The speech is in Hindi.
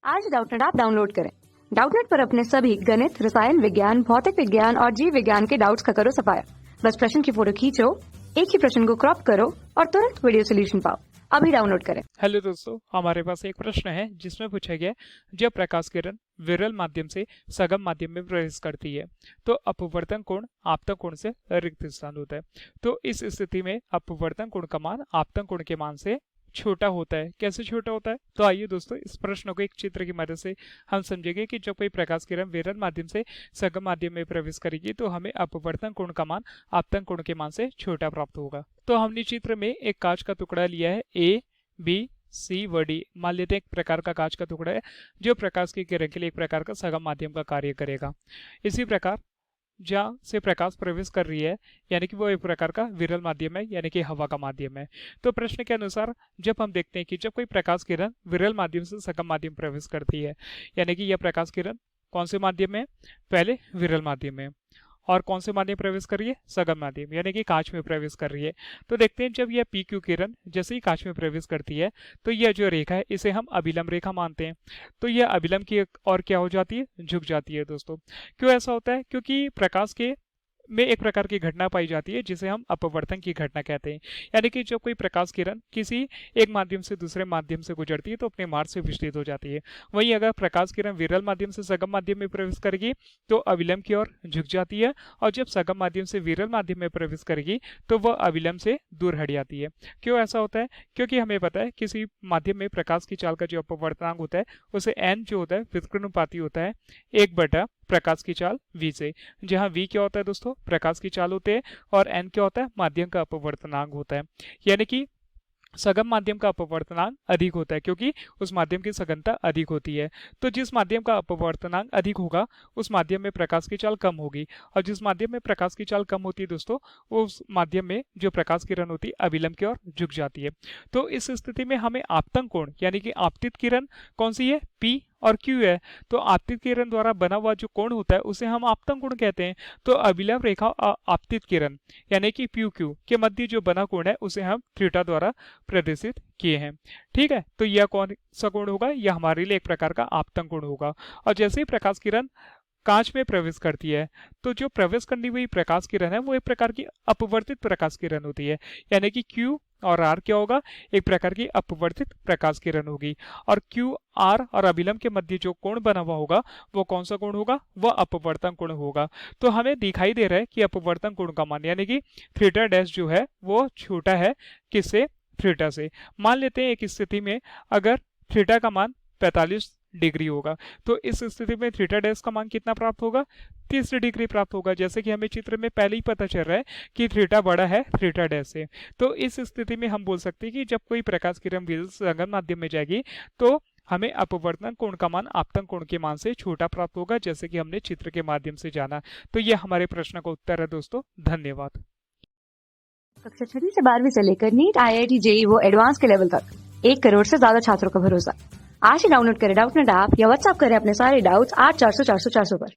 आज डाउटनेट ऐप डाउनलोड करें। डाउटनेट पर अपने सभी गणित, रसायन विज्ञान, भौतिक विज्ञान और जीव विज्ञान के डाउट्स का करो सफाया। बस प्रश्न की फोटो खींचो, एक ही प्रश्न को क्रॉप करो और तुरंत वीडियो सोल्यूशन पाओ। अभी डाउनलोड करें। हेलो दोस्तों, हमारे पास एक प्रश्न है जिसमें पूछा गया जब प्रकाश किरण विरल माध्यम से सगम माध्यम में प्रवेश करती है तो अपवर्तन कोण आपतन कोण से रिक्त स्थान होता है। तो इस स्थिति में अपवर्तन कोण का मान आपतन कोण के मान से छोटा होता है। कैसे छोटा होता है? तो आइए दोस्तों, इस प्रश्न को एक चित्र की मदद से हम समझेंगे कि जब कोई प्रकाश किरण विरल माध्यम से सगम माध्यम में प्रवेश करेगी तो हमें अपवर्तन कोण का मान आपतन कोण के मान से छोटा प्राप्त होगा। तो हमने चित्र में एक कांच का टुकड़ा लिया है, ए बी सी व डी। मान लेते हैं एक प्रकार का कांच का टुकड़ा है जो प्रकाश की किरण के लिए एक प्रकार का सगम माध्यम का कार्य करेगा। इसी प्रकार जहाँ से प्रकाश प्रवेश कर रही है यानी कि वो एक प्रकार का विरल माध्यम है, यानी कि हवा का माध्यम है। तो प्रश्न के अनुसार जब हम देखते हैं कि जब कोई प्रकाश किरण विरल माध्यम से सगम माध्यम प्रवेश करती है, यानी कि यह प्रकाश किरण कौन से माध्यम में? पहले विरल माध्यम में, और कौन से माध्यम प्रवेश कर रही है? सगम माध्यम, यानी कि कांच में प्रवेश कर रही है। तो देखते हैं जब यह पी क्यू किरण जैसे ही कांच में प्रवेश करती है तो यह जो रेखा है इसे हम अभिलंब रेखा मानते हैं। तो यह अभिलंब की और क्या हो जाती है? झुक जाती है दोस्तों। क्यों ऐसा होता है? क्योंकि प्रकाश के में एक प्रकार की घटना पाई जाती है जिसे हम अपवर्तन की घटना कहते हैं। यानी कि जब कोई प्रकाश किरण किसी एक माध्यम से दूसरे माध्यम से गुजरती है तो अपने मार्ग से विचलित हो जाती है। वहीं अगर प्रकाश किरण विरल माध्यम से सगम माध्यम में प्रवेश करेगी तो अविलंब की ओर झुक जाती है, और जब सगम माध्यम से विरल माध्यम में प्रवेश करेगी तो वह अविलंब से दूर हट जाती है। क्यों ऐसा होता है? क्योंकि हमें पता है किसी माध्यम में प्रकाश की चाल का जो अपवर्तनांक होता है उसे एन जो होता है व्युत्क्रमानुपाती होता है 1 प्रकाश की चाल v से, जहां v क्या होता है दोस्तों? प्रकाश की चाल होते हैं, और n क्या होता है? माध्यम का अपवर्तनांक होता है। यानी कि सगम माध्यम का अपवर्तनांक अधिक होता है क्योंकि उस माध्यम की सघनता अधिक होती है। तो जिस माध्यम का अपवर्तनांक अधिक होगा उस माध्यम में प्रकाश की चाल कम होगी, और जिस माध्यम में प्रकाश की चाल कम होती है दोस्तों उस माध्यम में जो प्रकाश किरण होती है अविलंब की ओर झुक जाती है। तो इस स्थिति में हमें आपतन कोण यानी कि आपतित किरण कौन सी है? P और Q है। तो आपतित किरण द्वारा बना हुआ जो कोण होता है उसे हम आपतन कोण कहते हैं। तो अभिलंब रेखा आपतित किरण यानी कि PQ के मध्य जो बना कोण है उसे हम थीटा द्वारा प्रदर्शित किए हैं। ठीक है, तो यह कौन सा कोण होगा? यह हमारे लिए एक प्रकार का आपतन कोण होगा। और जैसे ही प्रकाश किरण कांच में प्रवेश करती है तो जो प्रवेश करनी हुई प्रकाश किरण है वो एक प्रकार की अपवर्तित प्रकाश किरण होती है, यानी कि Q और R क्या होगा? एक प्रकार की अपवर्तित प्रकाश किरण होगी। और Q R और अभिलंब के मध्य जो कोण बना हुआ होगा वो कौन सा कोण होगा? वह अपवर्तन कोण होगा। तो हमें दिखाई दे रहा है कि अपवर्तन कोण का मान यानी कि थीटा डैश जो है वो छोटा है किससे? थीटा से। मान लेते हैं एक स्थिति में अगर थीटा का मान 45 डिग्री होगा तो इस स्थिति में थीटा डैश का मान कितना प्राप्त होगा? 30 डिग्री प्राप्त होगा। जैसे कि हमें चित्र में पहले ही पता चल रहा है कि थीटा बड़ा है थीटा डैश से। तो इस स्थिति में हम बोल सकते हैं कि जब कोई प्रकाश किरण विरल सघन माध्यम में जाएगी तो हमें अपवर्तन कोण का मान आपतन कोण के मान से छोटा प्राप्त होगा, जैसे कि हमने चित्र के माध्यम से जाना। तो यह हमारे प्रश्न का उत्तर है दोस्तों। धन्यवाद। कक्षा 6 से 12वीं से लेकर नीट, IIT, JEE वो एडवांस के लेवल तक 1 करोड़ से ज्यादा छात्रों का भरोसा। आज ही डाउनलोड करें डाउटनेट ऐप या व्हाट्सएप करें अपने सारे डाउट्स 8400 400 400 पर।